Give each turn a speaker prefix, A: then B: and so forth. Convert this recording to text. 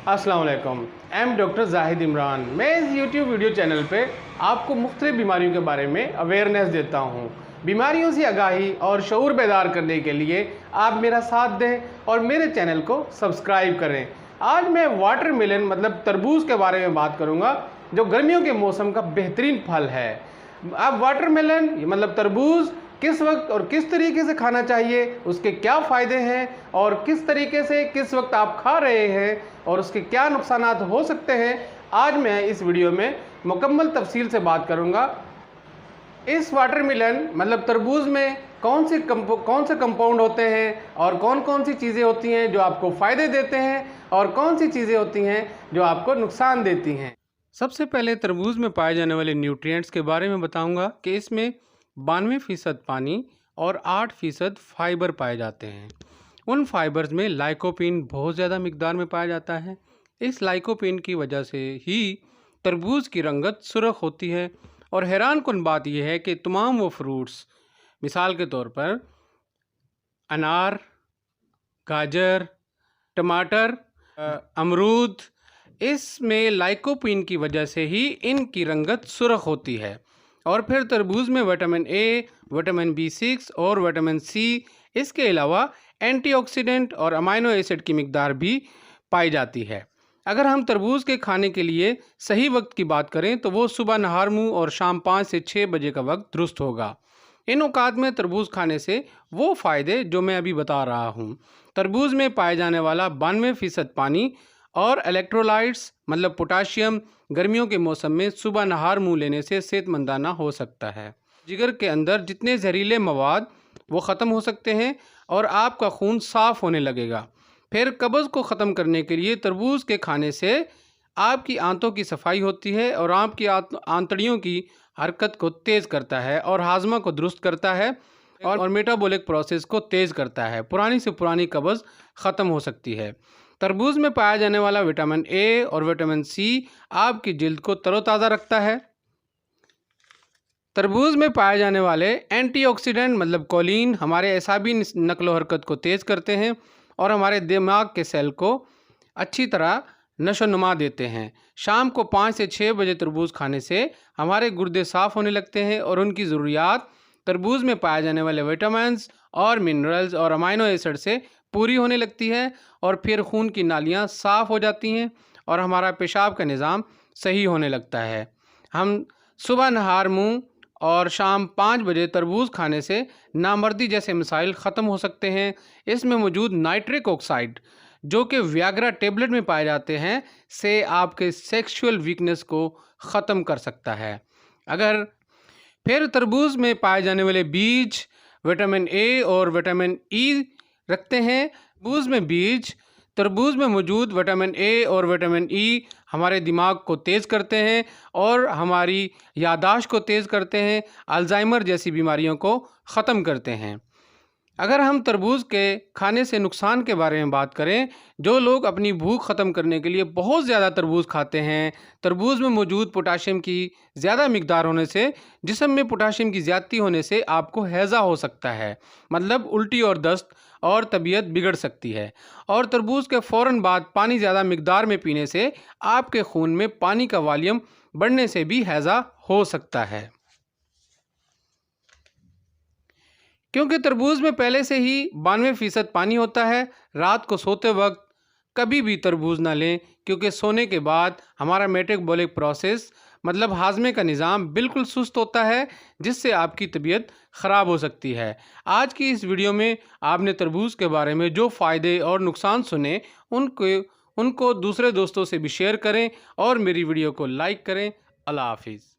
A: अस्सलाम वालेकुम। M doctor Zahid Imran. मैं इस यूट्यूब वीडियो चैनल पे आपको मुख्तलिफ बीमारियों के बारे में अवेयरनेस देता हूँ। बीमारियों से आगाही और शऊर बेदार करने के लिए आप मेरा साथ दें और मेरे चैनल को सब्सक्राइब करें। आज मैं वाटरमेलन मतलब तरबूज के बारे में बात करूँगा, जो गर्मियों के मौसम का बेहतरीन फल है। अब वाटरमेलन मतलब तरबूज किस वक्त और किस तरीके से खाना चाहिए, उसके क्या फ़ायदे हैं और किस तरीके से किस वक्त आप खा रहे हैं और उसके क्या नुकसान हो सकते हैं, आज मैं इस वीडियो में मुकम्मल तफसील से बात करूंगा। इस वाटरमेलन मतलब तरबूज में कौन से कंपाउंड होते हैं और कौन कौन सी चीज़ें होती हैं जो आपको फ़ायदे देते हैं और कौन सी चीज़ें होती हैं जो आपको नुकसान देती हैं। सबसे पहले तरबूज में पाए जाने वाले न्यूट्रिएंट्स के बारे में बताऊंगा कि इसमें 92% पानी और 8% फाइबर पाए जाते हैं। उन फाइबर्स में लाइकोपीन बहुत ज़्यादा मिकदार में पाया जाता है। इस लाइकोपीन की वजह से ही तरबूज की रंगत सुर्ख होती है। और हैरान कुन बात यह है कि तमाम वो फ्रूट्स, मिसाल के तौर पर अनार, गाजर, टमाटर, अमरूद, इसमें लाइकोपीन की वजह से ही इनकी रंगत सुर्ख होती है। और फिर तरबूज में विटामिन ए, विटामिन B6 और विटामिन सी, इसके अलावा एंटीऑक्सीडेंट और अमाइनो एसिड की मिकदार भी पाई जाती है। अगर हम तरबूज के खाने के लिए सही वक्त की बात करें तो वो सुबह नहार मुँह और शाम 5 से 6 बजे का वक्त दुरुस्त होगा। इन औकात में तरबूज खाने से वो फ़ायदे जो मैं अभी बता रहा हूँ। तरबूज में पाए जाने वाला 92% पानी और इलेक्ट्रोलाइट्स मतलब पोटाशियम गर्मियों के मौसम में सुबह नहार मुँह लेने से सेहतमंदाना हो सकता है। जिगर के अंदर जितने जहरीले मवाद वो ख़त्म हो सकते हैं और आपका खून साफ़ होने लगेगा। फिर कब्ज़ को ख़त्म करने के लिए तरबूज के खाने से आपकी आंतों की सफाई होती है और आपकी आंतड़ियों की हरकत को तेज़ करता है और हाजमा को दुरुस्त करता है और मेटाबॉलिक प्रोसेस को तेज़ करता है। पुरानी से पुरानी कब्ज़ ख़त्म हो सकती है। तरबूज में पाया जाने वाला विटामिन ए और विटामिन सी आपकी जिल्द को तरोताज़ा रखता है। तरबूज में पाए जाने वाले एंटीऑक्सीडेंट मतलब कोलिन हमारे एसाबी नकलो हरकत को तेज़ करते हैं और हमारे दिमाग के सेल को अच्छी तरह नशोनुमा देते हैं। शाम को 5 से 6 बजे तरबूज खाने से हमारे गुर्दे साफ़ होने लगते हैं और उनकी ज़रूरियात तरबूज में पाए जाने वाले विटामिन्स और मिनरल्स और अमाइनो एसिड से पूरी होने लगती है। और फिर खून की नालियाँ साफ़ हो जाती हैं और हमारा पेशाब का निज़ाम सही होने लगता है। हम सुबह नहार मुँह और शाम 5 बजे तरबूज खाने से नामर्दी जैसे मसाइल ख़त्म हो सकते हैं। इसमें मौजूद नाइट्रिक ऑक्साइड जो कि वियाग्रा टेबलेट में पाए जाते हैं से आपके सेक्सुअल वीकनेस को ख़त्म कर सकता है। अगर फिर तरबूज में पाए जाने वाले बीज विटामिन ए और विटामिन ई रखते हैं। तरबूज में मौजूद विटामिन ए और विटामिन ई हमारे दिमाग को तेज़ करते हैं और हमारी याददाश्त को तेज़ करते हैं, अल्जाइमर जैसी बीमारियों को ख़त्म करते हैं। अगर हम तरबूज के खाने से नुकसान के बारे में बात करें, जो लोग अपनी भूख ख़त्म करने के लिए बहुत ज़्यादा तरबूज खाते हैं, तरबूज में मौजूद पोटाशियम की ज़्यादा मिकदार होने से, जिस्म में पोटाशियम की ज़्यादती होने से आपको हैज़ा हो सकता है, मतलब उल्टी और दस्त और तबीयत बिगड़ सकती है। और तरबूज के फ़ौरन बाद पानी ज़्यादा मिकदार में पीने से आपके खून में पानी का वॉल्यूम बढ़ने से भी हैज़ा हो सकता है। क्योंकि तरबूज में पहले से ही 92% पानी होता है, रात को सोते वक्त कभी भी तरबूज ना लें, क्योंकि सोने के बाद हमारा मेटाबॉलिक प्रोसेस मतलब हाजमे का निज़ाम बिल्कुल सुस्त होता है, जिससे आपकी तबीयत ख़राब हो सकती है। आज की इस वीडियो में आपने तरबूज के बारे में जो फ़ायदे और नुकसान सुने उनको दूसरे दोस्तों से भी शेयर करें और मेरी वीडियो को लाइक करें। अल्लाह हाफिज़।